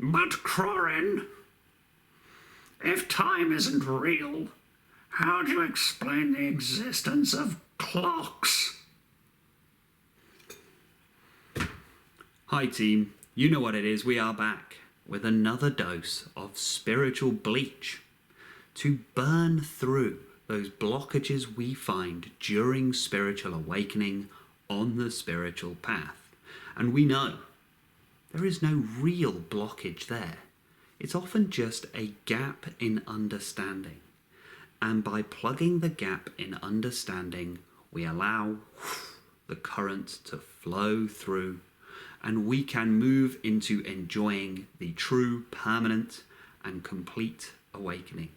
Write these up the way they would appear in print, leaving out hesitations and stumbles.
But Crorin, if time isn't real, how do you explain the existence of clocks? Hi team, you know what it is, we are back with another dose of spiritual bleach to burn through those blockages we find during spiritual awakening on the spiritual path. And we know there is no real blockage there. It's often just a gap in understanding. And by plugging the gap in understanding, we allow the current to flow through, and we can move into enjoying the true, permanent, and complete awakening,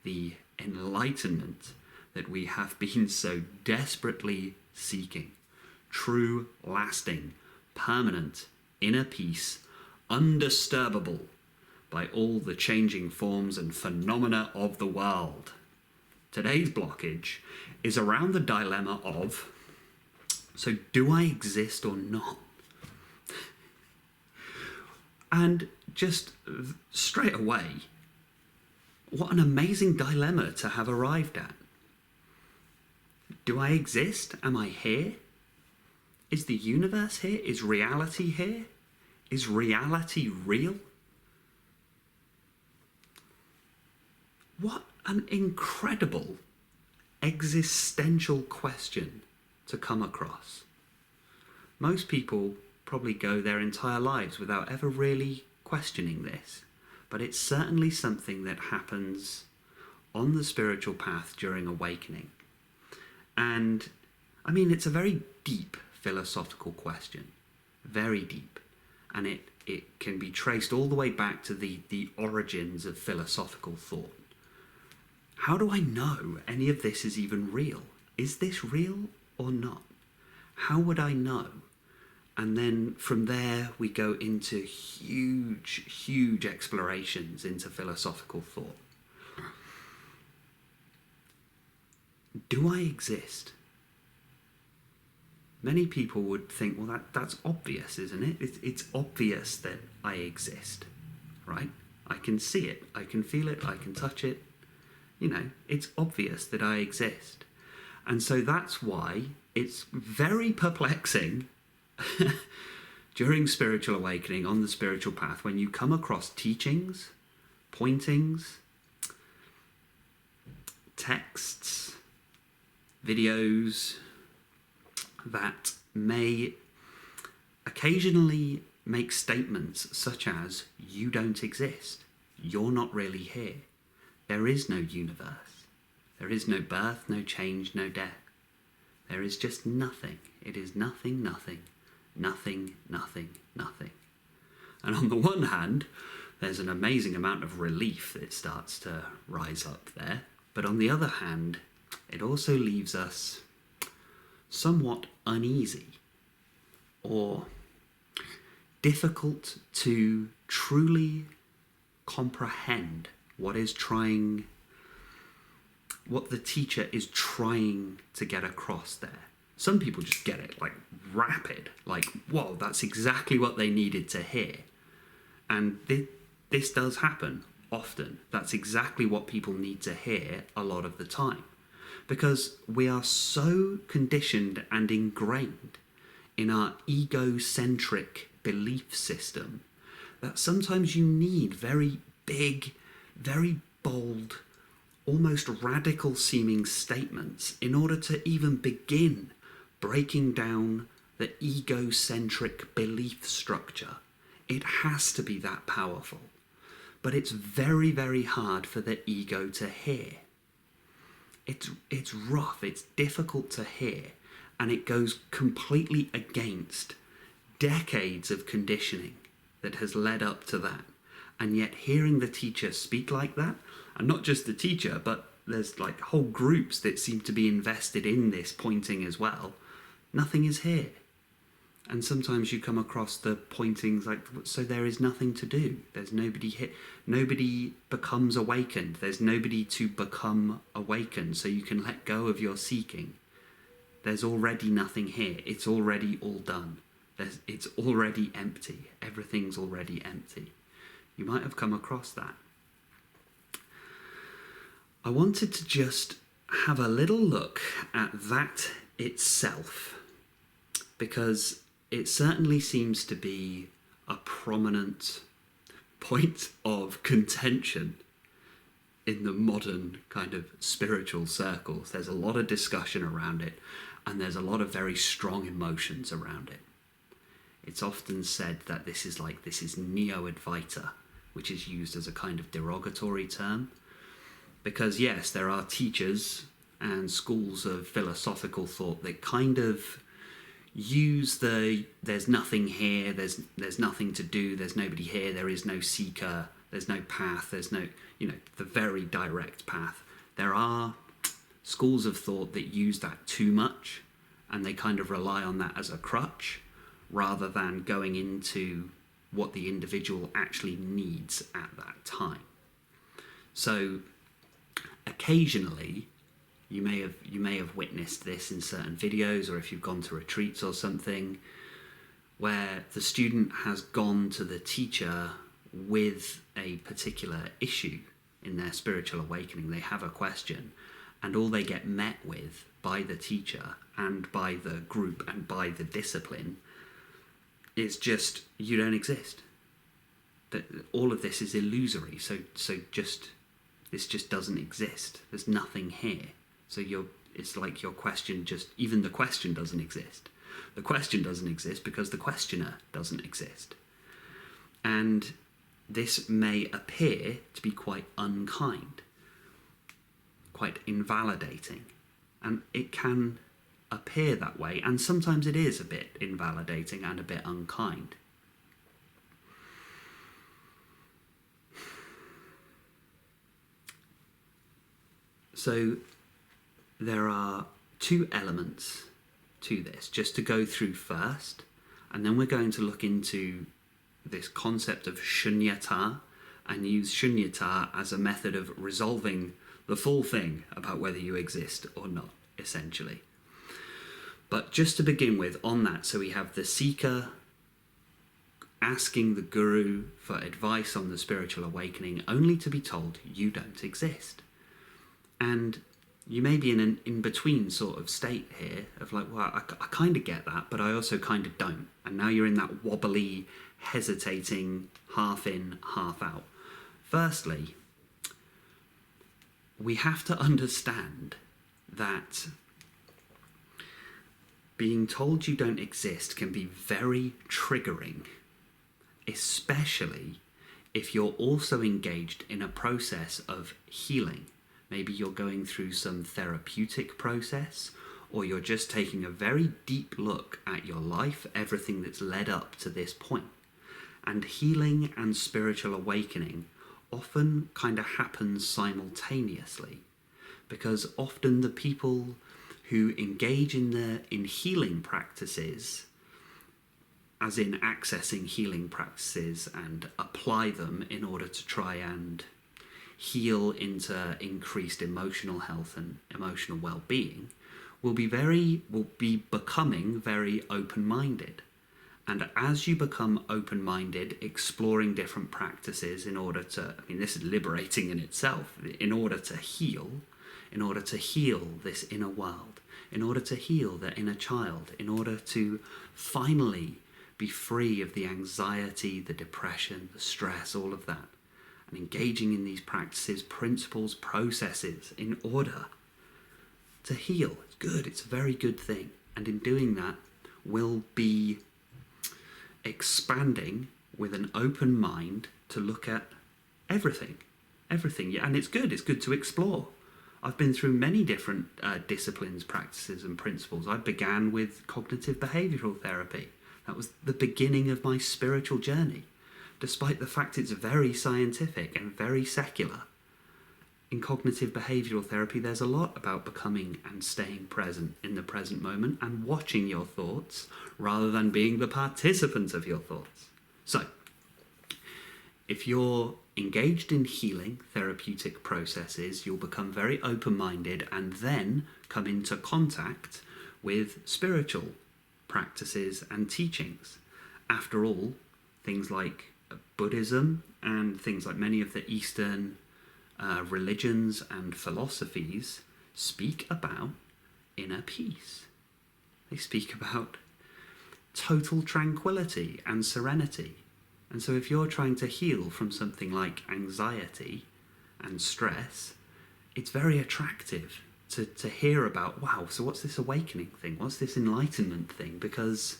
the enlightenment that we have been so desperately seeking. True, lasting, permanent, inner peace, undisturbable by all the changing forms and phenomena of the world. Today's blockage is around the dilemma of, so do I exist or not? And just straight away, what an amazing dilemma to have arrived at. Do I exist? Am I here? Is the universe here? Is reality here? Is reality real? What an incredible existential question to come across. Most people probably go their entire lives without ever really questioning this, but it's certainly something that happens on the spiritual path during awakening. And I mean, it's a very deep philosophical question, very deep, and it can be traced all the way back to the origins of philosophical thought. How do I know any of this is even real? Is this real or not? How would I know? And then from there we go into huge explorations into philosophical thought. Do I exist? Many people would think, well, that's obvious, isn't it? It's obvious that I exist, right? I can see it, I can feel it, I can touch it. You know, it's obvious that I exist. And so that's why it's very perplexing during spiritual awakening on the spiritual path when you come across teachings, pointings, texts, videos that may occasionally make statements such as, you don't exist, you're not really here, there is no universe, there is no birth, no change, no death, there is just nothing, it is nothing, nothing, nothing, nothing, nothing. And on the one hand, there's an amazing amount of relief that starts to rise up there, but on the other hand, it also leaves us somewhat uneasy or difficult to truly comprehend what the teacher is trying to get across there. Some people just get it like rapid, like, whoa, that's exactly what they needed to hear. And this does happen often. That's exactly what people need to hear a lot of the time. Because we are so conditioned and ingrained in our egocentric belief system that sometimes you need very big, very bold, almost radical seeming statements in order to even begin breaking down the egocentric belief structure. It has to be that powerful. But it's very, very hard for the ego to hear. It's rough, it's difficult to hear, and it goes completely against decades of conditioning that has led up to that. And yet hearing the teacher speak like that, and not just the teacher, but there's like whole groups that seem to be invested in this pointing as well, nothing is here. And sometimes you come across the pointings like, so there is nothing to do. There's nobody here. Nobody becomes awakened. There's nobody to become awakened. So you can let go of your seeking. There's already nothing here. It's already all done. It's already empty. Everything's already empty. You might have come across that. I wanted to just have a little look at that itself, because it certainly seems to be a prominent point of contention in the modern kind of spiritual circles. There's a lot of discussion around it, and there's a lot of very strong emotions around it. It's often said that this is neo-Advaita, which is used as a kind of derogatory term, because yes, there are teachers and schools of philosophical thought that kind of use there's nothing here, there's nothing to do, there's nobody here, there is no seeker, there's no path, there's no, the very direct path. There are schools of thought that use that too much, and they kind of rely on that as a crutch rather than going into what the individual actually needs at that time. So occasionally you may have witnessed this in certain videos, or if you've gone to retreats or something, where the student has gone to the teacher with a particular issue in their spiritual awakening. They have a question, and all they get met with by the teacher and by the group and by the discipline is just, you don't exist. That all of this is illusory. So this just doesn't exist. There's nothing here. So it's like your question even the question doesn't exist. The question doesn't exist because the questioner doesn't exist. And this may appear to be quite unkind, quite invalidating. And it can appear that way, and sometimes it is a bit invalidating and a bit unkind. So there are two elements to this, just to go through first, and then we're going to look into this concept of Shunyatar and use Shunyatar as a method of resolving the full thing about whether you exist or not, essentially. But just to begin with on that, so we have the seeker asking the guru for advice on the spiritual awakening, only to be told you don't exist. And you may be in an in-between sort of state here of like, well, I kind of get that, but I also kind of don't. And now you're in that wobbly, hesitating, half in, half out. Firstly, we have to understand that being told you don't exist can be very triggering, especially if you're also engaged in a process of healing. Maybe you're going through some therapeutic process, or you're just taking a very deep look at your life, everything that's led up to this point. And healing and spiritual awakening often kind of happens simultaneously, because often the people who engage in healing practices, as in accessing healing practices and apply them in order to try and heal into increased emotional health and emotional well-being, will be becoming very open-minded. And as you become open-minded, exploring different practices in order to, this is liberating in itself, in order to heal this inner world, in order to heal the inner child, in order to finally be free of the anxiety, the depression, the stress, all of that. And engaging in these practices, principles, processes in order to heal. It's good, it's a very good thing. And in doing that, we'll be expanding with an open mind to look at everything. Yeah, and it's good to explore. I've been through many different disciplines, practices and principles. I began with cognitive behavioural therapy. That was the beginning of my spiritual journey, despite the fact it's very scientific and very secular. In cognitive behavioural therapy, there's a lot about becoming and staying present in the present moment and watching your thoughts rather than being the participant of your thoughts. So, if you're engaged in healing therapeutic processes, you'll become very open-minded and then come into contact with spiritual practices and teachings. After all, things like Buddhism and things like many of the Eastern religions and philosophies speak about inner peace. They speak about total tranquility and serenity. And so if you're trying to heal from something like anxiety and stress, it's very attractive to hear about, wow, so what's this awakening thing? What's this enlightenment thing? Because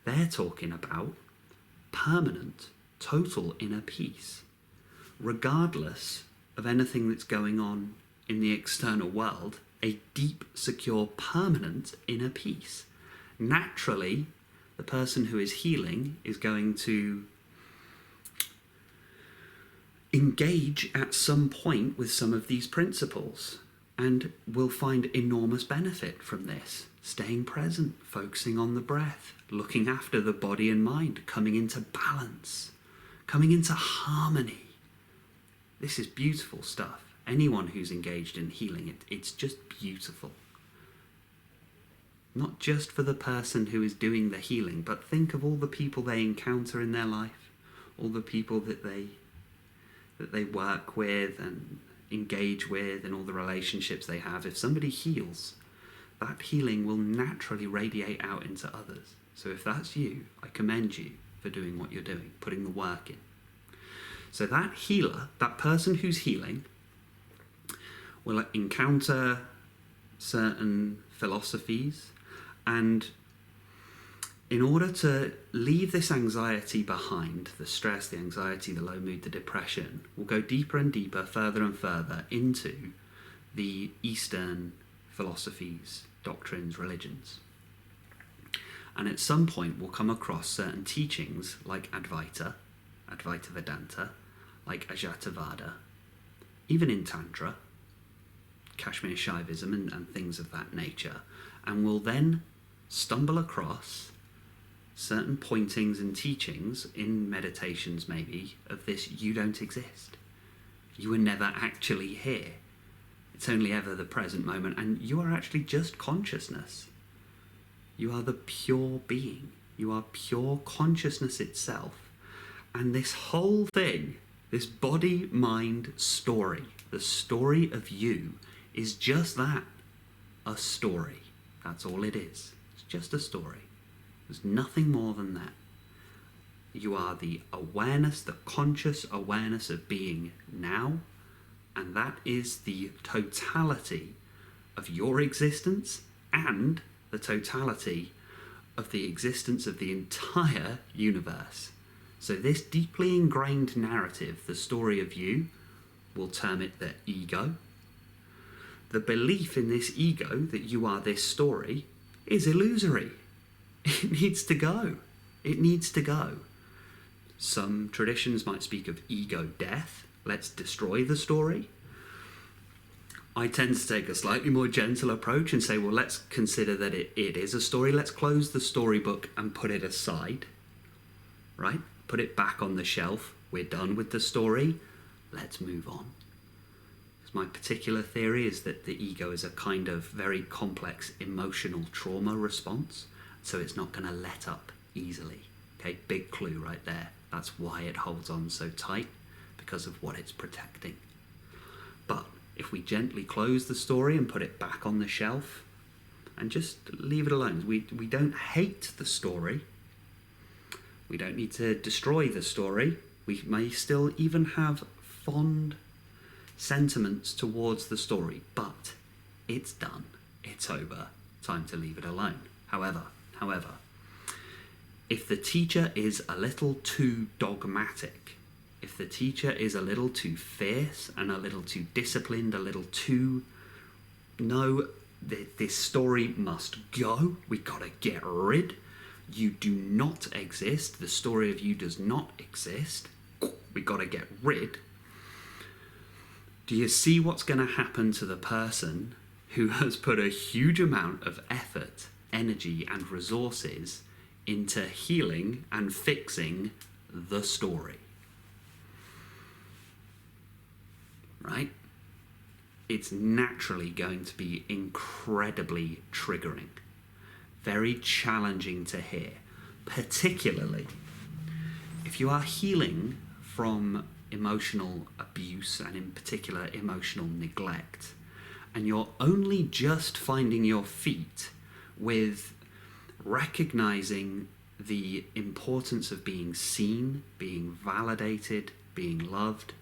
they're talking about permanent, total inner peace, regardless of anything that's going on in the external world, a deep, secure, permanent inner peace. Naturally, the person who is healing is going to engage at some point with some of these principles and will find enormous benefit from this. Staying present, focusing on the breath, looking after the body and mind, coming into balance, coming into harmony. This is beautiful stuff. Anyone who's engaged in healing, it's just beautiful. Not just for the person who is doing the healing, but think of all the people they encounter in their life, all the people that they work with and engage with, and all the relationships they have. If somebody heals, that healing will naturally radiate out into others. So if that's you, I commend you for doing what you're doing, putting the work in. So that healer, that person who's healing, will encounter certain philosophies, and in order to leave this anxiety behind, the stress, the anxiety, the low mood, the depression, will go deeper and deeper, further and further into the Eastern philosophies, doctrines, religions. And at some point we'll come across certain teachings like Advaita Vedanta, like Ajatavada, even in Tantra, Kashmir Shaivism and things of that nature, and we'll then stumble across certain pointings and teachings in meditations maybe of this: you don't exist, you were never actually here, it's only ever the present moment, and you are actually just consciousness. You are the pure being, you are pure consciousness itself. And this whole thing, this body-mind story, the story of you, is just that, a story. That's all it is. It's just a story. There's nothing more than that. You are the awareness, the conscious awareness of being now, and that is the totality of your existence and the totality of the existence of the entire universe. So this deeply ingrained narrative, the story of you, we'll term it the ego. The belief in this ego that you are this story is illusory. It needs to go. It needs to go. Some traditions might speak of ego death. Let's destroy the story. I tend to take a slightly more gentle approach and say, well, let's consider that it is a story. Let's close the storybook and put it aside, right? Put it back on the shelf. We're done with the story. Let's move on. Because my particular theory is that the ego is a kind of very complex emotional trauma response, so it's not going to let up easily. Okay, big clue right there. That's why it holds on so tight, because of what it's protecting. But if we gently close the story and put it back on the shelf and just leave it alone, we don't hate the story. We don't need to destroy the story. We may still even have fond sentiments towards the story, but it's done. It's over. Time to leave it alone. However, if the teacher is a little too dogmatic, if the teacher is a little too fierce and a little too disciplined, a little too, no, this story must go, we gotta get rid, you do not exist, the story of you does not exist, we gotta get rid, do you see what's gonna happen to the person who has put a huge amount of effort, energy and resources into healing and fixing the story? Right? It's naturally going to be incredibly triggering, very challenging to hear, particularly if you are healing from emotional abuse and in particular emotional neglect, and you're only just finding your feet with recognizing the importance of being seen, being validated, being loved.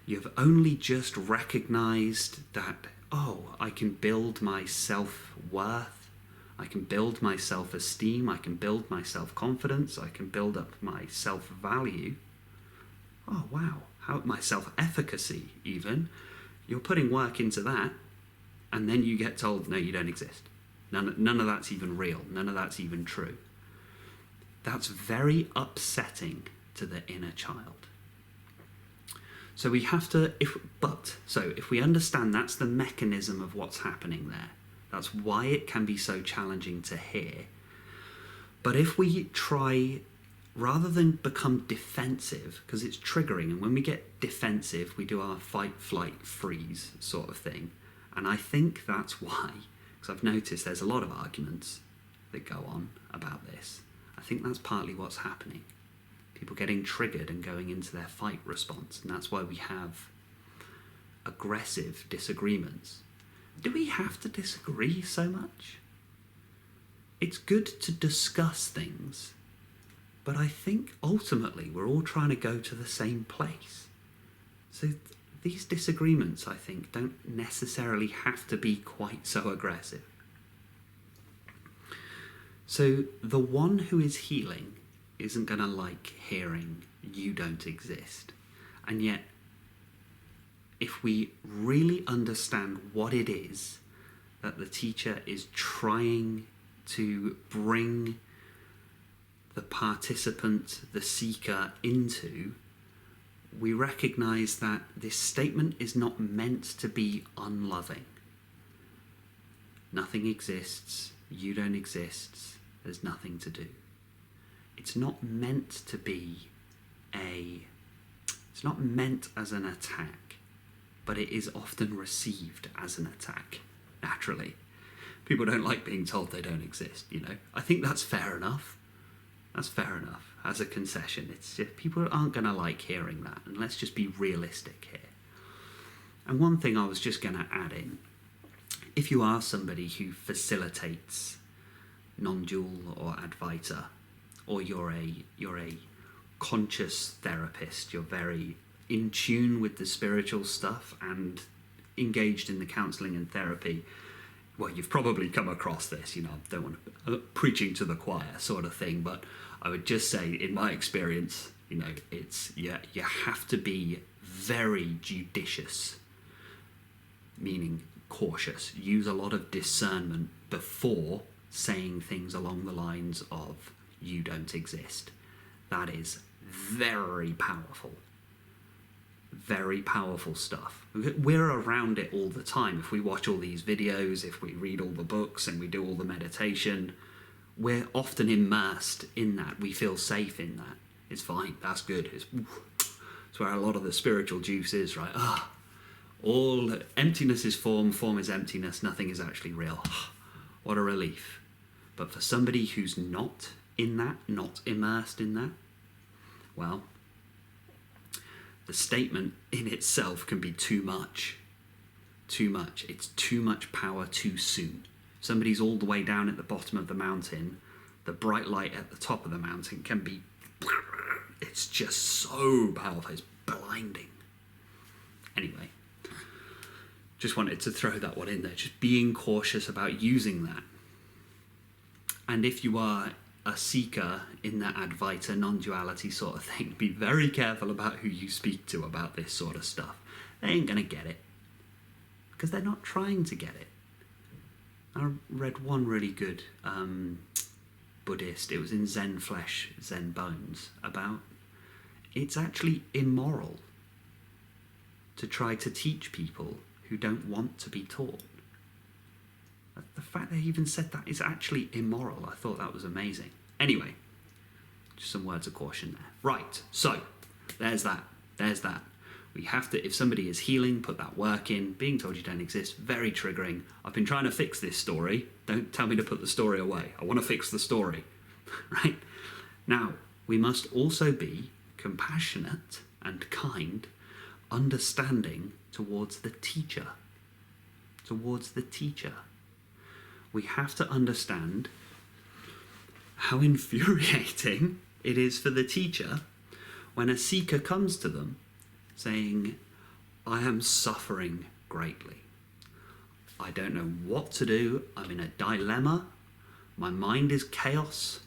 You've only just recognized that, oh, I can build my self-worth, I can build my self-esteem, I can build my self-confidence, I can build up my self-value. Oh, wow, how my self-efficacy even. You're putting work into that, and then you get told, no, you don't exist. None of that's even real. None of that's even true. That's very upsetting to the inner child. So we have to, if we understand that's the mechanism of what's happening there, that's why it can be so challenging to hear. But if we try, rather than become defensive, because it's triggering, and when we get defensive, we do our fight, flight, freeze sort of thing. And I think that's why, because I've noticed there's a lot of arguments that go on about this. I think that's partly what's happening. People getting triggered and going into their fight response, and that's why we have aggressive disagreements. Do we have to disagree so much? It's good to discuss things, but I think ultimately we're all trying to go to the same place. So these disagreements, I think, don't necessarily have to be quite so aggressive. So the one who is healing isn't going to like hearing you don't exist. And yet, if we really understand what it is that the teacher is trying to bring the participant, the seeker, into, we recognize that this statement is not meant to be unloving. Nothing exists, you don't exist, there's nothing to do. It's not meant to be it's not meant as an attack, but it is often received as an attack, naturally. People don't like being told they don't exist, you know. I think that's fair enough. That's fair enough as a concession. It's just, people aren't going to like hearing that, and let's just be realistic here. And one thing I was just going to add in, if you are somebody who facilitates non-dual or Advaita, or you're a conscious therapist, you're very in tune with the spiritual stuff and engaged in the counselling and therapy, well, you've probably come across this, you know, I don't want to, preaching to the choir sort of thing, but I would just say, in my experience, you know, it's, you have to be very judicious, meaning cautious. Use a lot of discernment before saying things along the lines of, you don't exist. That is very powerful stuff. We're around it all the time. If we watch all these videos, if we read all the books and we do all the meditation, we're often immersed in that. We feel safe in that. It's fine, that's good. It's where a lot of the spiritual juice is, right? All emptiness is form, form is emptiness, nothing is actually real. What a relief. But for somebody who's not in that, not immersed in that, well, the statement in itself can be too much. Too much. It's too much power too soon. Somebody's all the way down at the bottom of the mountain. The bright light at the top of the mountain can be... It's just so powerful. It's blinding. Anyway, just wanted to throw that one in there. Just being cautious about using that. And if you are a seeker in that Advaita non-duality sort of thing, be very careful about who you speak to about this sort of stuff. They ain't going to get it. Because they're not trying to get it. I read one really good Buddhist, it was in Zen Flesh, Zen Bones, about it's actually immoral to try to teach people who don't want to be taught. The fact they even said that is actually immoral. I thought that was amazing. Anyway, just some words of caution there. Right, so there's that. We have to, if somebody is healing, put that work in. Being told you don't exist, very triggering. I've been trying to fix this story. Don't tell me to put the story away. I want to fix the story, right? Now, we must also be compassionate and kind understanding towards the teacher. Towards the teacher. We have to understand how infuriating it is for the teacher when a seeker comes to them saying, I am suffering greatly. I don't know what to do. I'm in a dilemma. My mind is chaos.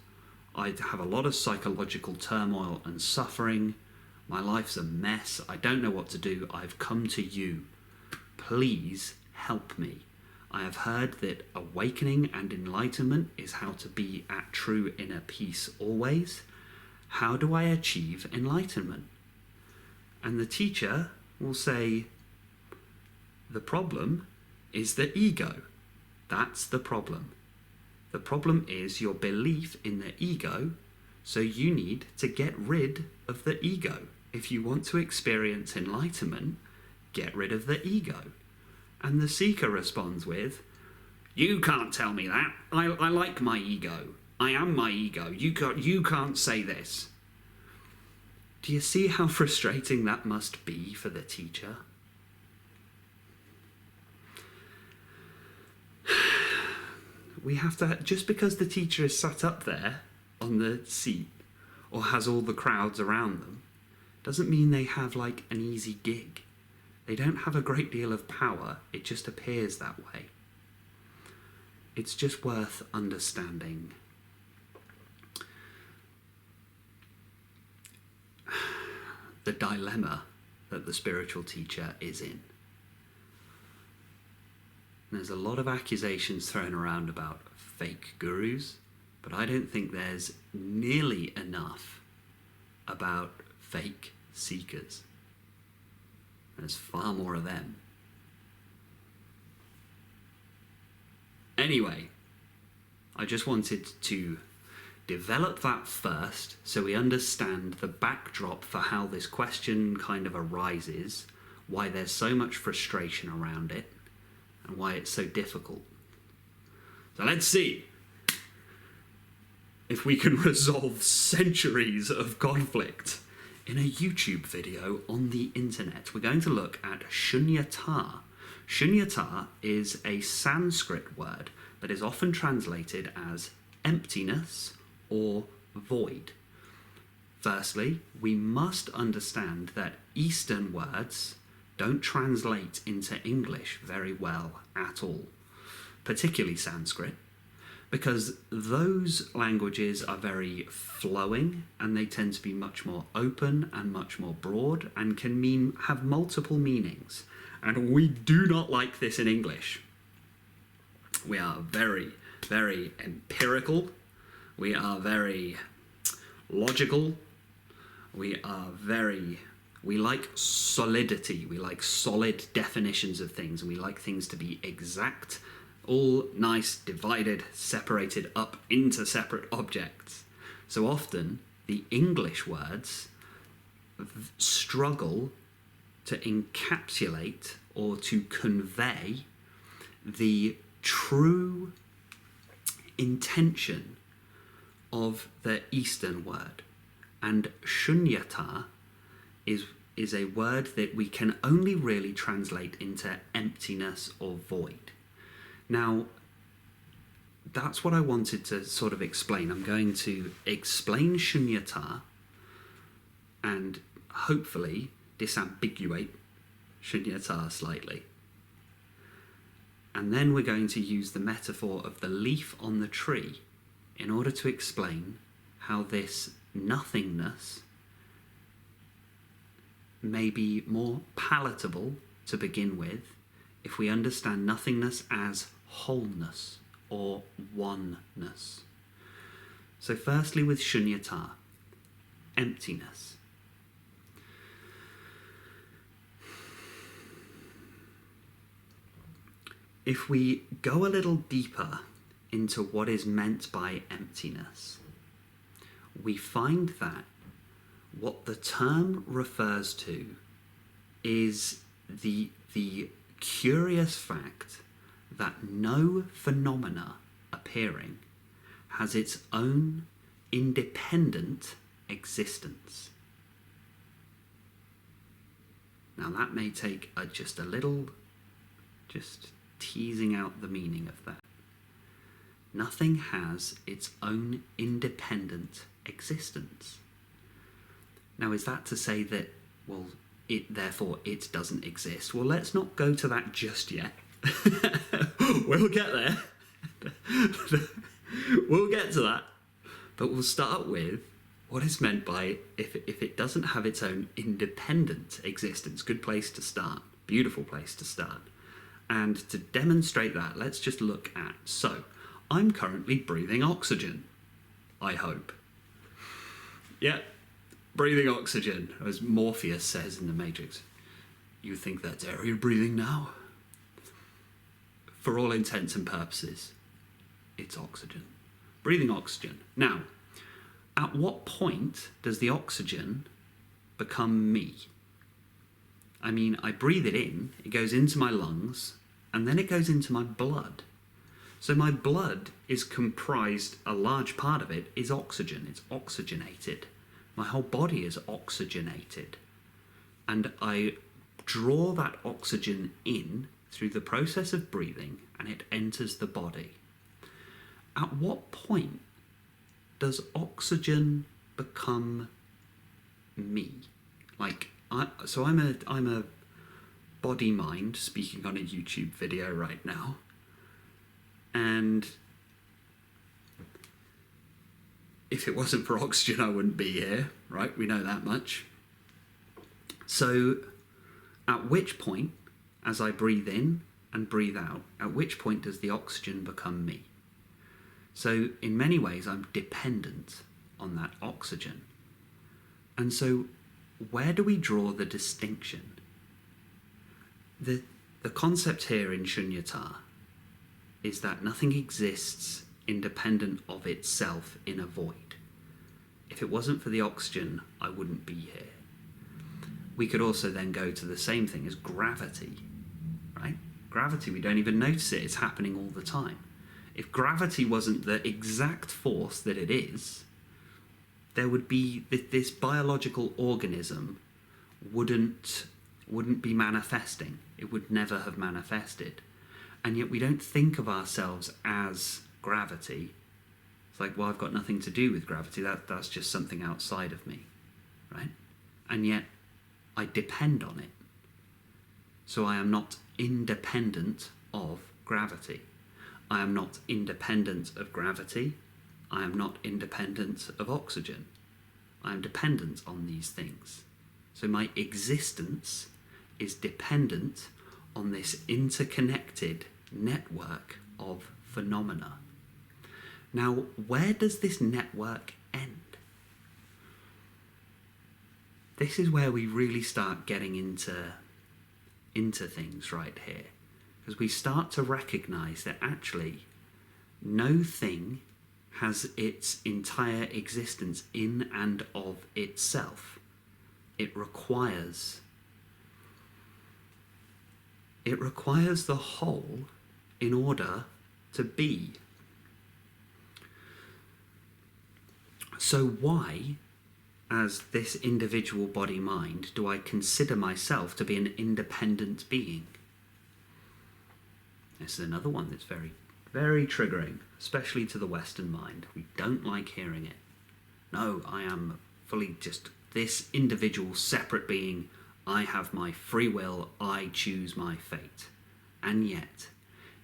I have a lot of psychological turmoil and suffering. My life's a mess. I don't know what to do. I've come to you. Please help me. I have heard that awakening and enlightenment is how to be at true inner peace always. How do I achieve enlightenment? And the teacher will say, the problem is the ego. That's the problem. The problem is your belief in the ego, so you need to get rid of the ego. If you want to experience enlightenment, get rid of the ego. And the seeker responds with, you can't tell me that. I like my ego. I am my ego. You can't say this. Do you see how frustrating that must be for the teacher? We have to, just because the teacher is sat up there on the seat or has all the crowds around them, doesn't mean they have like an easy gig. They don't have a great deal of power. It just appears that way. It's just worth understanding. The dilemma that the spiritual teacher is in. There's a lot of accusations thrown around about fake gurus, but I don't think there's nearly enough about fake seekers. There's far more of them. Anyway, I just wanted to develop that first so we understand the backdrop for how this question kind of arises, why there's so much frustration around it, and why it's so difficult. So let's see if we can resolve centuries of conflict in a YouTube video on the internet. We're going to look at Shunyatar. Shunyatar is a Sanskrit word that is often translated as emptiness or void. Firstly, we must understand that Eastern words don't translate into English very well at all, particularly Sanskrit, because those languages are very flowing and they tend to be much more open and much more broad and can have multiple meanings. And we do not like this in English. We are very, very empirical. We are very logical. We like solidity. We like solid definitions of things, and we like things to be exact, all nice, divided, separated up into separate objects. So often, the English words struggle to encapsulate or to convey the true intention of the Eastern word. And Shunyata is a word that we can only really translate into emptiness or void. Now, that's what I wanted to sort of explain. I'm going to explain Shunyata and hopefully disambiguate Shunyata slightly. And then we're going to use the metaphor of the leaf on the tree in order to explain how this nothingness may be more palatable to begin with if we understand nothingness as wholeness or oneness. So firstly with Shunyata, emptiness. If we go a little deeper into what is meant by emptiness, we find that what the term refers to is the curious fact that no phenomena appearing has its own independent existence. Now that may take just a little, just teasing out the meaning of that. Nothing has its own independent existence. Now, is that to say that, well, therefore it doesn't exist? Well, let's not go to that just yet. We'll get there. We'll get to that. But we'll start with what is meant by if it doesn't have its own independent existence. Good place to start. Beautiful place to start. And to demonstrate that, let's just look at, so, I'm currently breathing oxygen, I hope. Yeah, breathing oxygen, as Morpheus says in The Matrix. You think that's air you're breathing now? For all intents and purposes, it's oxygen. Breathing oxygen. Now, at what point does the oxygen become me? I mean, I breathe it in, it goes into my lungs, and then it goes into my blood. So my blood is comprised, a large part of it is oxygen. It's oxygenated. My whole body is oxygenated. And I draw that oxygen in through the process of breathing, and it enters the body. At what point does oxygen become me? Like, I'm a body mind speaking on a YouTube video right now. And if it wasn't for oxygen, I wouldn't be here, right? We know that much. So at which point, as I breathe in and breathe out, at which point does the oxygen become me? So in many ways, I'm dependent on that oxygen. And so where do we draw the distinction? The concept here in Shunyatar is that nothing exists independent of itself in a void. If it wasn't for the oxygen, I wouldn't be here. We could also then go to the same thing as gravity, right? Gravity, we don't even notice it, it's happening all the time. If gravity wasn't the exact force that it is, there would be, this biological organism wouldn't be manifesting. It would never have manifested. And yet we don't think of ourselves as gravity. It's like, well, I've got nothing to do with gravity. That's just something outside of me, right? And yet I depend on it. So I am not independent of gravity. I am not independent of gravity. I am not independent of oxygen. I am dependent on these things. So my existence is dependent on this interconnected network of phenomena. Now, where does this network end? This is where we really start getting into things right here. Because we start to recognize that actually no thing has its entire existence in and of itself. It requires the whole in order to be. So why, as this individual body-mind, do I consider myself to be an independent being? This is another one that's very, very triggering, especially to the Western mind. We don't like hearing it. No, I am fully just this individual separate being. I have my free will. I choose my fate. And yet,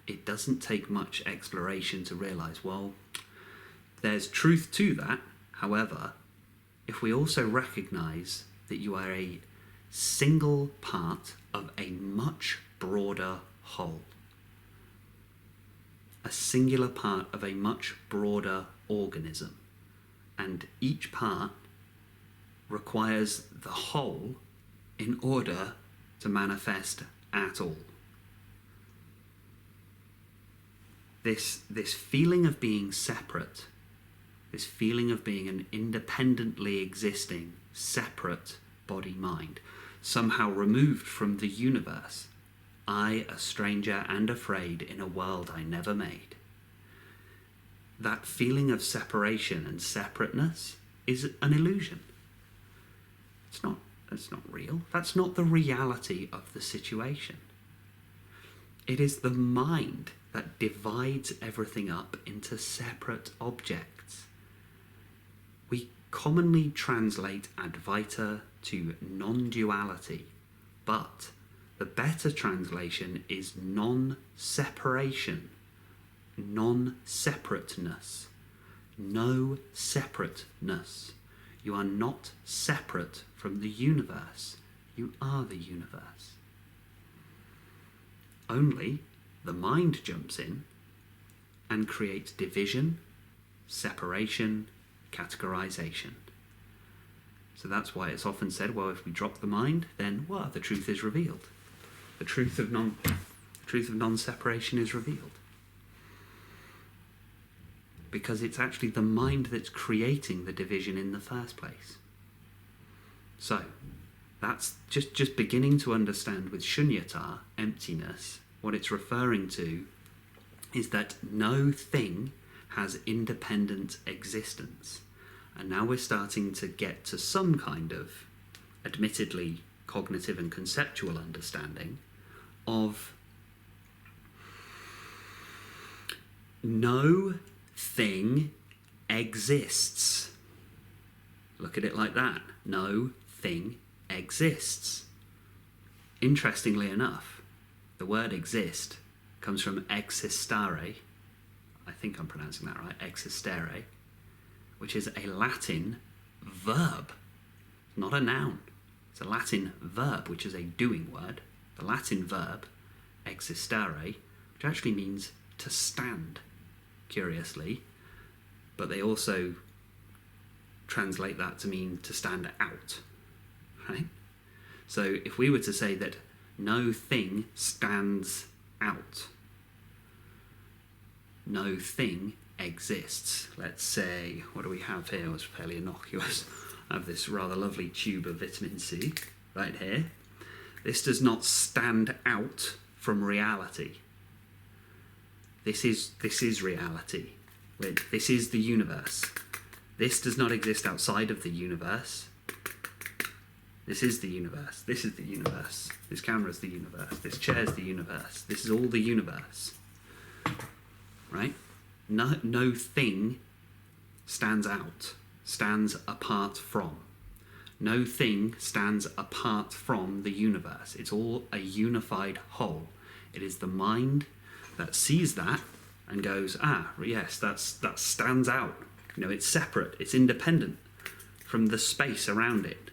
it doesn't take much exploration to realize, well, there's truth to that. However, if we also recognize that you are a single part of a much broader whole, a singular part of a much broader organism, and each part requires the whole in order to manifest at all. This feeling of being separate, this feeling of being an independently existing, separate body-mind, somehow removed from the universe, I, a stranger and afraid in a world I never made. That feeling of separation and separateness is an illusion. It's not That's not real. That's not the reality of the situation. It is the mind that divides everything up into separate objects. We commonly translate Advaita to non-duality, but the better translation is non-separation, non-separateness, no separateness. You are not separate from the universe. You are the universe. Only the mind jumps in and creates division, separation, categorization. So that's why it's often said, well, if we drop the mind, then, well, the truth is revealed. The truth of non-separation is revealed. Because it's actually the mind that's creating the division in the first place. So, that's just beginning to understand with Shunyatar, emptiness, what it's referring to is that no thing has independent existence. And now we're starting to get to some kind of, admittedly, cognitive and conceptual understanding of no thing exists. Look at it like that. No thing exists. Interestingly enough, the word exist comes from existare. I think I'm pronouncing that right. Existere, which is a Latin verb, not a noun. It's a Latin verb, which is a doing word. The Latin verb, existare, which actually means to stand, curiously, but they also translate that to mean to stand out, right? So if we were to say that no thing stands out, no thing exists. Let's say, what do we have here? It was fairly innocuous. I have this rather lovely tube of vitamin C right here. This does not stand out from reality. This is reality. This is the universe. This does not exist outside of the universe. This is the universe. This is the universe. This camera is the universe. This chair is the universe. This is all the universe. Right? No thing stands out, stands apart from. No thing stands apart from the universe. It's all a unified whole. It is the mind that sees that and goes, yes, that stands out. You know, it's separate, it's independent from the space around it,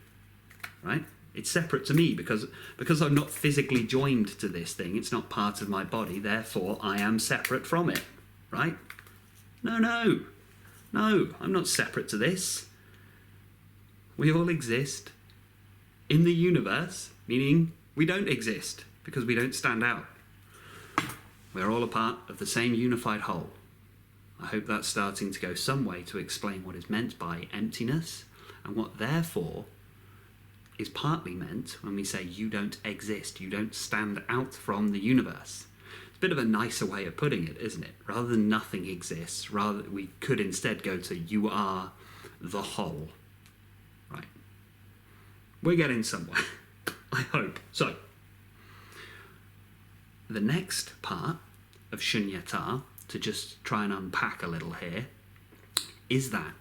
right? It's separate to me because I'm not physically joined to this thing. It's not part of my body, therefore I am separate from it, right? No, I'm not separate to this. We all exist in the universe, meaning we don't exist because we don't stand out. We're all a part of the same unified whole. I hope that's starting to go some way to explain what is meant by emptiness and what therefore is partly meant when we say you don't exist, you don't stand out from the universe. It's a bit of a nicer way of putting it, isn't it? Rather than nothing exists, rather we could instead go to you are the whole. Right. We're getting somewhere, I hope. So, the next part of Shunyatar, to just try and unpack a little here, is that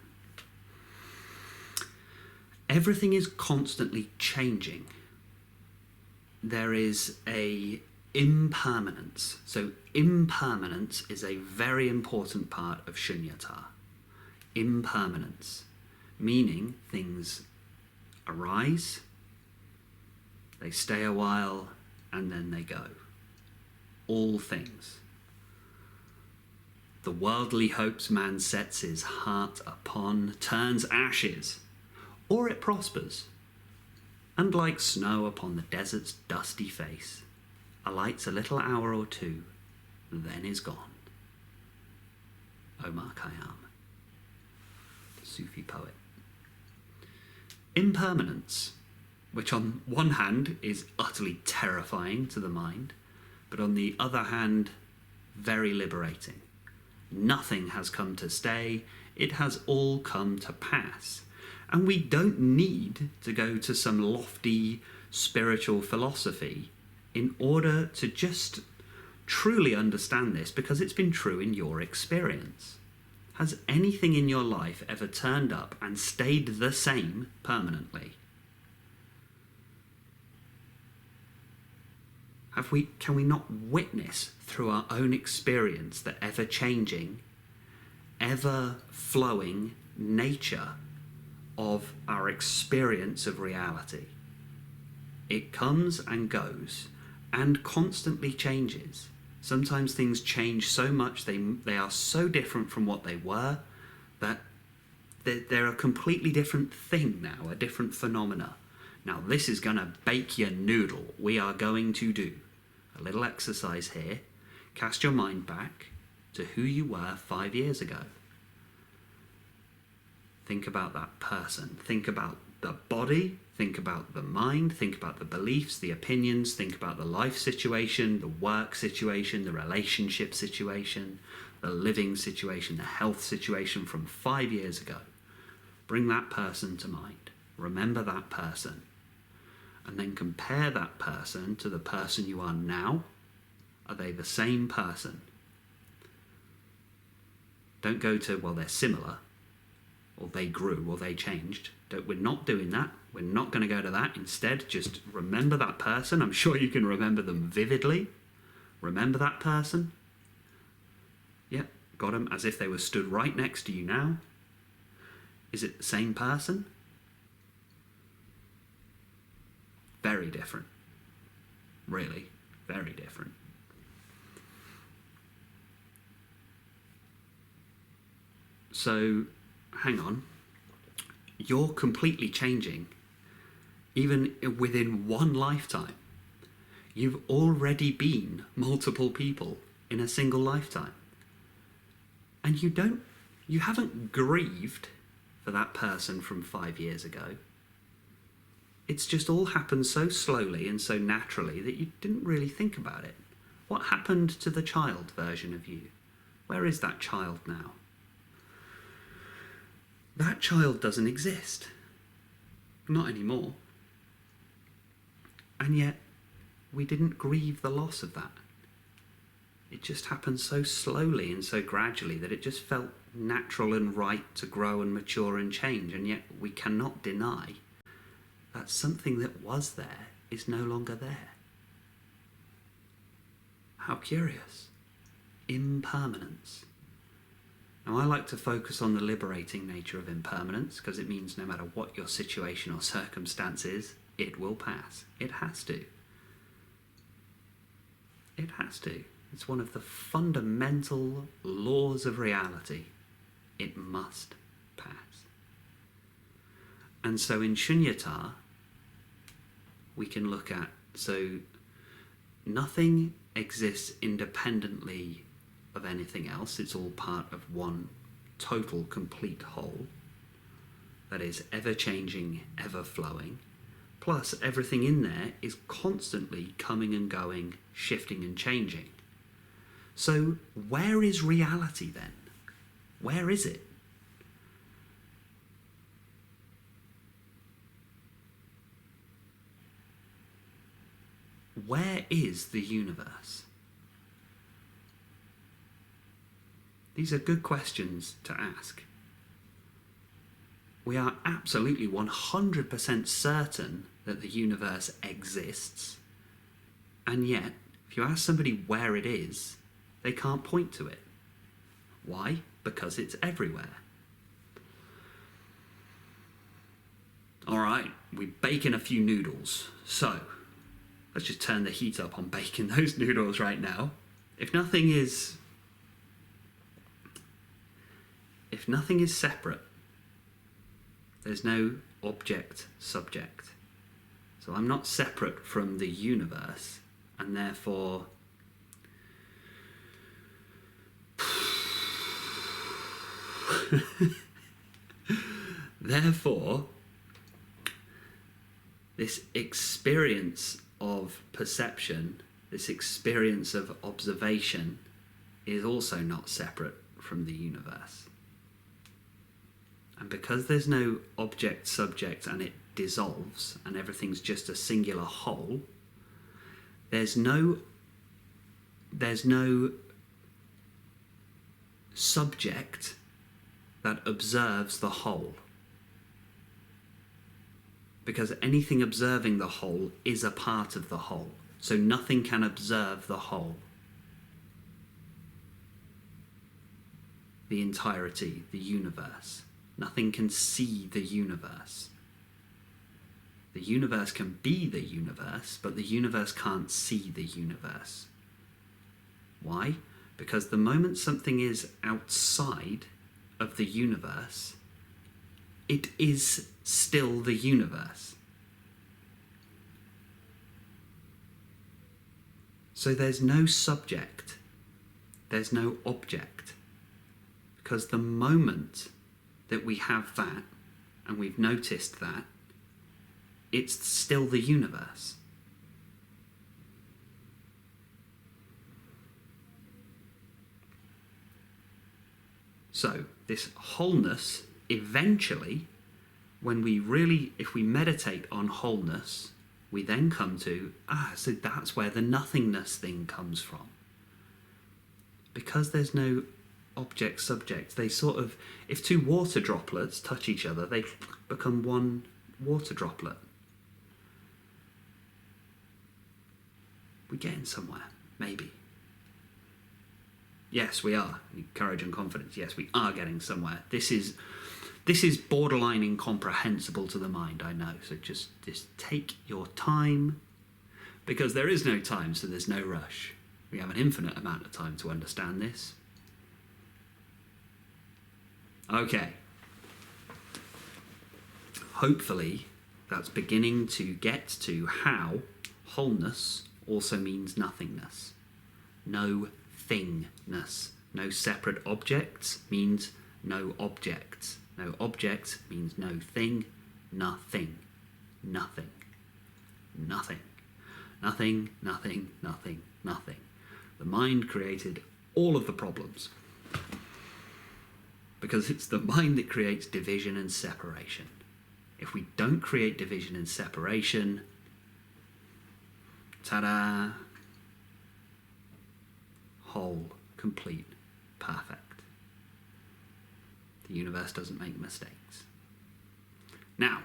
everything is constantly changing. There is a impermanence. So impermanence is a very important part of Shunyatar. Impermanence, meaning things arise, they stay a while, and then they go. All things. The worldly hopes man sets his heart upon turns ashes, or it prospers, and like snow upon the desert's dusty face, alights a little hour or two, then is gone. Omar Khayyam, Sufi poet. Impermanence, which on one hand is utterly terrifying to the mind, but on the other hand, very liberating. Nothing has come to stay, it has all come to pass. And we don't need to go to some lofty spiritual philosophy in order to just truly understand this, because it's been true in your experience. Has anything in your life ever turned up and stayed the same permanently? Can we not witness through our own experience the ever-changing, ever-flowing nature of our experience of reality? It comes and goes and constantly changes. Sometimes things change so much, they are so different from what they were, that they're a completely different thing now, a different phenomena. Now this is going to bake your noodle. We are going to do a little exercise here. Cast your mind back to who you were 5 years ago. Think about that person. Think about the body. Think about the mind. Think about the beliefs, the opinions. Think about the life situation, the work situation, the relationship situation, the living situation, the health situation from 5 years ago. Bring that person to mind. Remember that person. And then compare that person to the person you are now. Are they the same person? Don't go to, well, they're similar, or they grew, or they changed. We're not doing that. We're not going to go to that. Instead, just remember that person. I'm sure you can remember them vividly. Remember that person. Yep, got them as if they were stood right next to you now. Is it the same person? Very different. Really, very different. So, hang on. You're completely changing, even within one lifetime. You've already been multiple people in a single lifetime. And you haven't grieved for that person from 5 years ago. It's just all happened so slowly and so naturally that you didn't really think about it. What happened to the child version of you? Where is that child now? That child doesn't exist. Not anymore. And yet, we didn't grieve the loss of that. It just happened so slowly and so gradually that it just felt natural and right to grow and mature and change. And yet, we cannot deny that something that was there is no longer there. How curious. Impermanence. Now, I like to focus on the liberating nature of impermanence, because it means no matter what your situation or circumstance is, it will pass. It has to. It has to. It's one of the fundamental laws of reality. It must pass. And so in Shunyatar, we can look at, so nothing exists independently of anything else. It's all part of one total, complete whole that is ever-changing, ever-flowing. Plus, everything in there is constantly coming and going, shifting and changing. So, where is reality then? Where is it? Where is the universe? These are good questions to ask. We are absolutely 100% certain that the universe exists, and yet, if you ask somebody where it is, they can't point to it. Why? Because it's everywhere. Alright, we're baking a few noodles, so let's just turn the heat up on baking those noodles right now. If nothing is separate, there's no object-subject. So I'm not separate from the universe, and therefore this experience of perception, this experience of observation, is also not separate from the universe. And because there's no object, subject, and it dissolves, and everything's just a singular whole, there's no subject that observes the whole. Because anything observing the whole is a part of the whole. So nothing can observe the whole. The entirety, the universe. Nothing can see the universe. The universe can be the universe, but the universe can't see the universe. Why? Because the moment something is outside of the universe, it is still the universe. So there's no subject, there's no object. Because the moment that we have that, and we've noticed that, it's still the universe. So this wholeness, eventually, if we meditate on wholeness, we then come to, so that's where the nothingness thing comes from. Because there's no object, subject, they sort of, if two water droplets touch each other, they become one water droplet. We're getting somewhere, maybe. Yes, we are. Courage and confidence. Yes, we are getting somewhere. This is borderline incomprehensible to the mind, I know. So just take your time, because there is no time, so there's no rush. We have an infinite amount of time to understand this. Okay. Hopefully, that's beginning to get to how wholeness also means nothingness. No thingness. No separate objects means no objects. No objects means no thing. Nothing. Nothing. Nothing. Nothing, nothing, nothing, nothing. The mind created all of the problems. Because it's the mind that creates division and separation. If we don't create division and separation, ta-da! Whole, complete, perfect. The universe doesn't make mistakes. Now,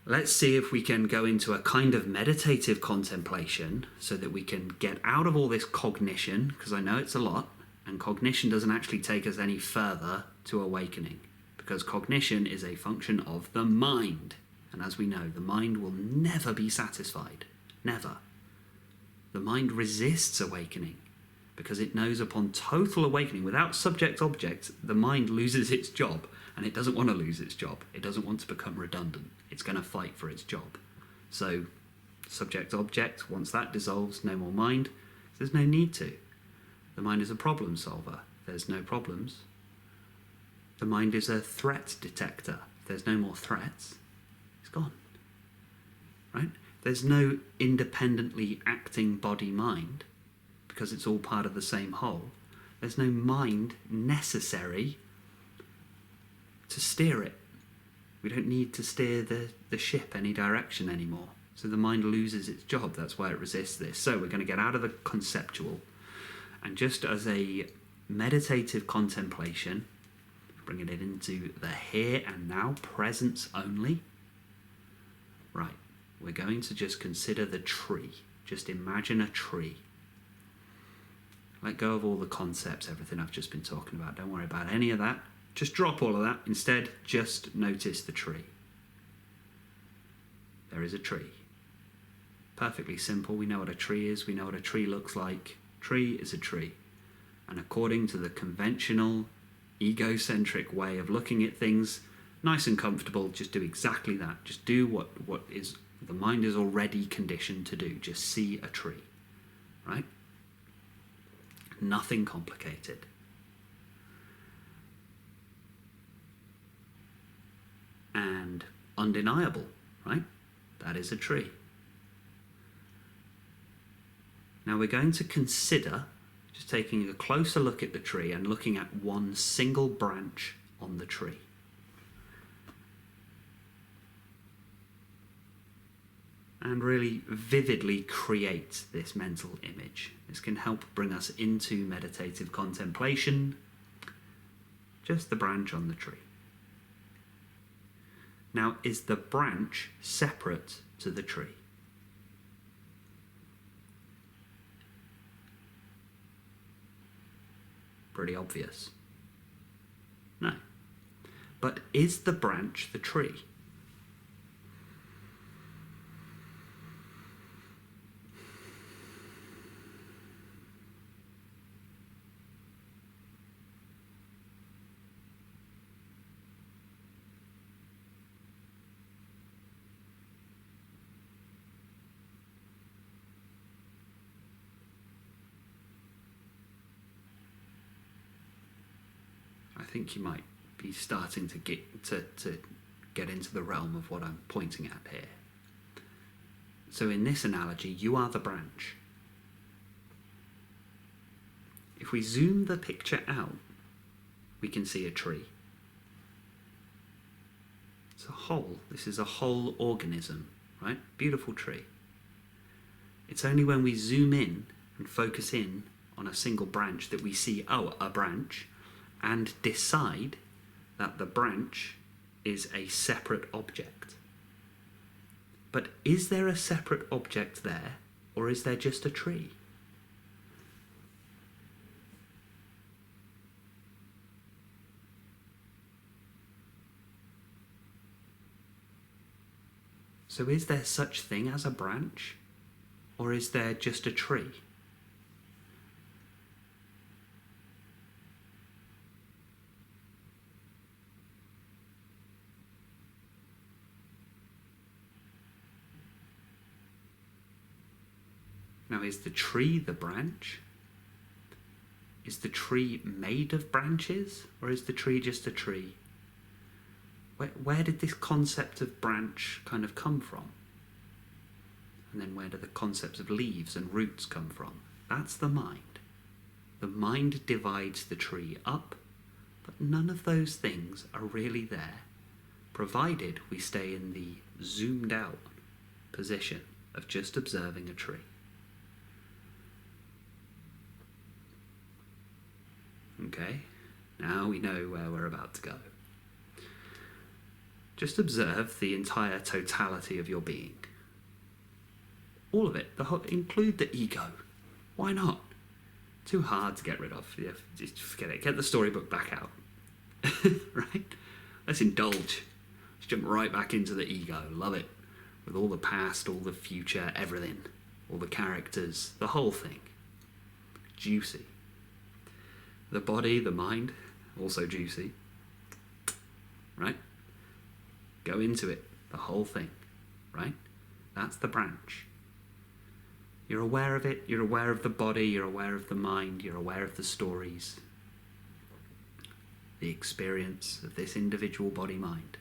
let's see if we can go into a kind of meditative contemplation so that we can get out of all this cognition, because I know it's a lot, and cognition doesn't actually take us any further to awakening, because cognition is a function of the mind. And as we know, the mind will never be satisfied. Never. The mind resists awakening because it knows upon total awakening, without subject-object, the mind loses its job, and it doesn't want to lose its job. It doesn't want to become redundant. It's going to fight for its job. So, subject-object, once that dissolves, no more mind. There's no need to. The mind is a problem solver. There's no problems. The mind is a threat detector. If there's no more threats, it's gone. Right? There's no independently acting body-mind, because it's all part of the same whole. There's no mind necessary to steer it. We don't need to steer the ship any direction anymore. So the mind loses its job. That's why it resists this. So we're going to get out of the conceptual. And just as a meditative contemplation, bringing it into the here and now, presence only. Right, we're going to just consider the tree. Just imagine a tree. Let go of all the concepts, everything I've just been talking about. Don't worry about any of that. Just drop all of that. Instead, just notice the tree. There is a tree. Perfectly simple. We know what a tree is. We know what a tree looks like. Tree is a tree. And according to the conventional, egocentric way of looking at things, nice and comfortable, just do exactly that. Just do what is the mind is already conditioned to do. Just see a tree. Right? Nothing complicated. And undeniable, right? That is a tree. Now we're going to consider just taking a closer look at the tree and looking at one single branch on the tree. And really vividly create this mental image. This can help bring us into meditative contemplation. Just the branch on the tree. Now, is the branch separate to the tree? Pretty obvious. No. But is the branch the tree? I think you might be starting to get into the realm of what I'm pointing at here. So in this analogy, you are the branch. If we zoom the picture out, we can see a tree. It's a whole. This is a whole organism, right? Beautiful tree. It's only when we zoom in and focus in on a single branch that we see, oh, a branch, and decide that the branch is a separate object. But is there a separate object there, or is there just a tree? So is there such thing as a branch, or is there just a tree? Now, is the tree the branch? Is the tree made of branches, or is the tree just a tree? Where did this concept of branch kind of come from? And then where do the concepts of leaves and roots come from? That's the mind. The mind divides the tree up, but none of those things are really there, provided we stay in the zoomed out position of just observing a tree. Okay, now we know where we're about to go. Just observe the entire totality of your being. All of it, include the ego. Why not? Too hard to get rid of. Yeah, just forget it. Get the storybook back out. Right? Let's indulge. Let's jump right back into the ego. Love it. With all the past, all the future, everything. All the characters, the whole thing. Juicy. The body, the mind, also juicy. Right? Go into it, the whole thing. Right? That's the branch. You're aware of it, you're aware of the body, you're aware of the mind, you're aware of the stories. The experience of this individual body-mind.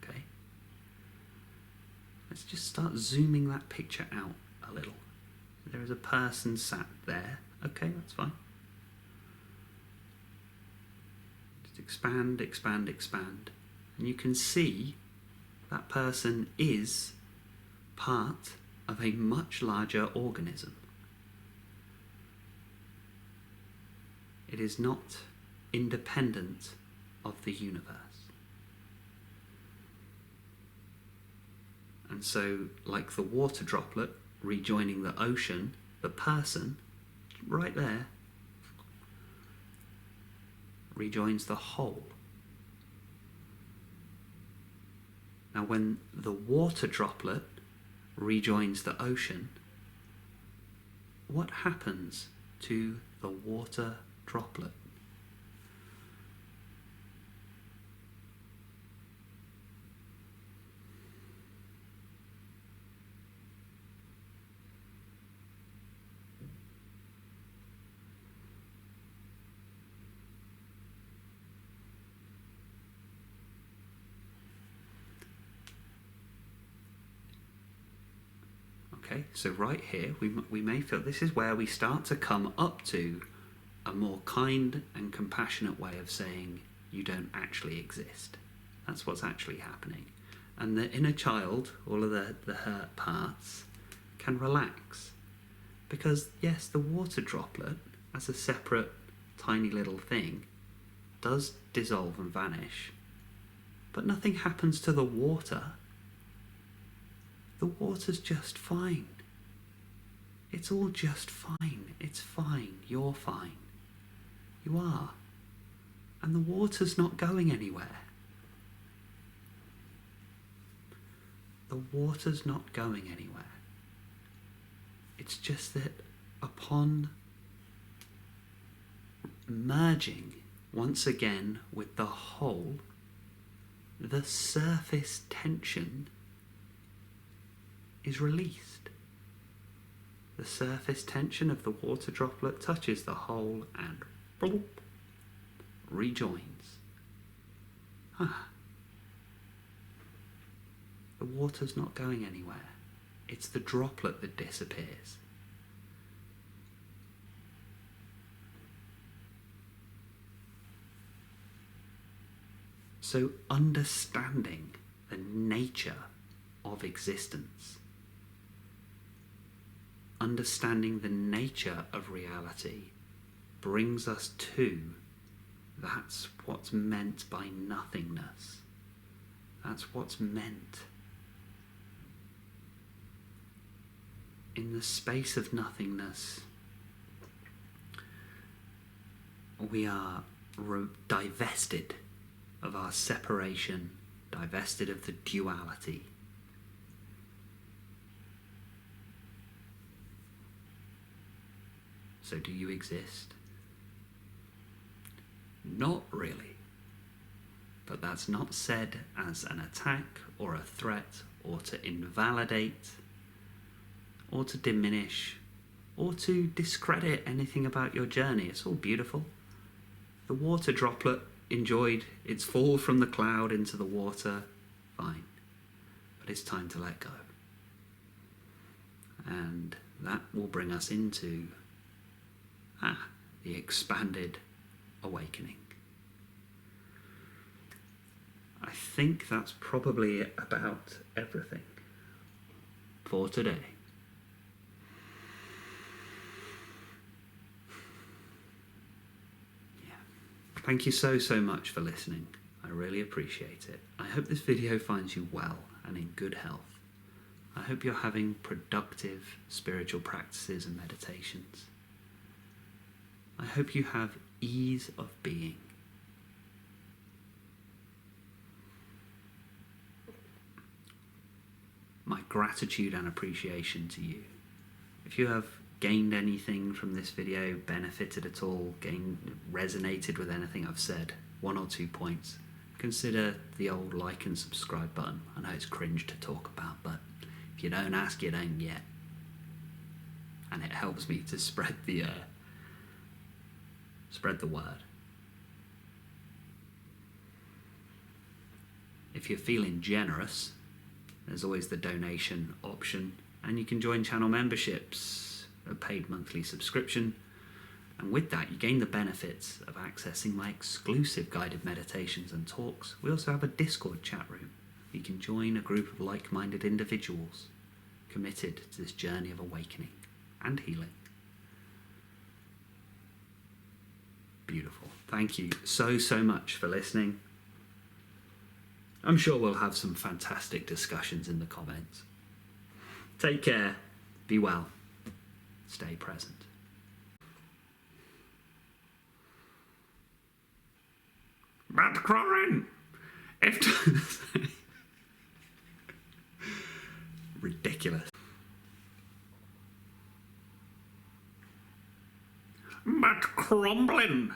Okay? Let's just start zooming that picture out a little. There is a person sat there. Okay, that's fine. Expand, expand, expand. And you can see that person is part of a much larger organism. It is not independent of the universe. And so, like the water droplet rejoining the ocean, the person, right there, rejoins the whole. Now, when the water droplet rejoins the ocean, what happens to the water droplet? Okay, so right here, we may feel this is where we start to come up to a more kind and compassionate way of saying you don't actually exist. That's what's actually happening. And the inner child, all of the hurt parts, can relax. Because, yes, the water droplet, as a separate, tiny little thing, does dissolve and vanish. But nothing happens to the water. The water's just fine. It's all just fine. It's fine. You're fine. You are. And the water's not going anywhere. The water's not going anywhere. It's just that upon merging once again with the whole, the surface tension is released. The surface tension of the water droplet touches the whole and bloop, rejoins. The water's not going anywhere. It's the droplet that disappears. So understanding the nature of existence, understanding the nature of reality, brings us to that's what's meant by nothingness. That's what's meant. In the space of nothingness, we are divested of our separation, divested of the duality. So do you exist? Not really. But that's not said as an attack or a threat or to invalidate or to diminish or to discredit anything about your journey. It's all beautiful. The water droplet enjoyed its fall from the cloud into the water. Fine. But it's time to let go. And that will bring us into the expanded awakening. I think that's probably about everything for today. Thank you so much for listening. I really appreciate it. I hope this video finds you well and in good health. I hope you're having productive spiritual practices and meditations. I hope you have ease of being. My gratitude and appreciation to you. If you have gained anything from this video, benefited at all, resonated with anything I've said, 1 or 2 points, consider the old like and subscribe button. I know it's cringe to talk about, but if you don't ask, you don't get. And it helps me to spread the word. If you're feeling generous, there's always the donation option, and you can join channel memberships, a paid monthly subscription, and with that you gain the benefits of accessing my exclusive guided meditations and talks. We also have a Discord chat room. You can join a group of like-minded individuals committed to this journey of awakening and healing. Beautiful. Thank you so much for listening. I'm sure we'll have some fantastic discussions in the comments. Take care. Be well. Stay present. But Corin, if Ridiculous. but crumbling.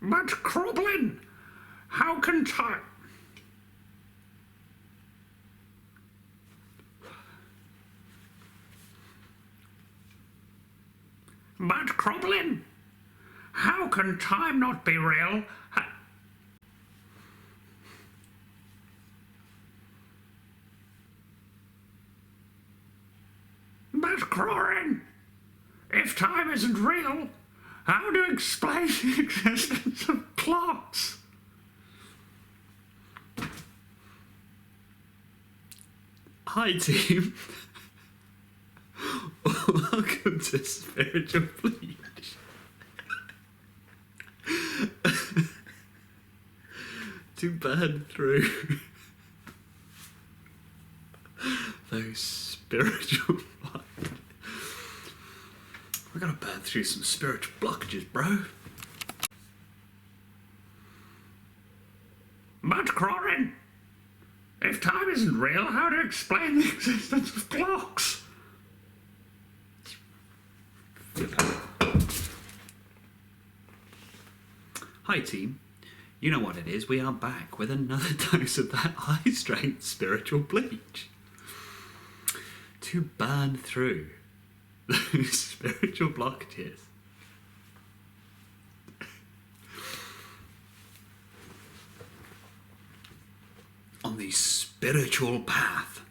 But crumbling. How can time? But crumbling. How can time not be real? But Crorin, if time isn't real, how do you explain the existence of clocks? Hi team. Welcome to Spiritual Bleach. To burn through those spiritual blockages. We're gonna burn through some spiritual blockages, bro. But Crorin, if time isn't real, how do you explain the existence of clocks? Hi team. You know what it is, we are back with another dose of that high-strength spiritual bleach. To burn through those spiritual blockages. On the spiritual path.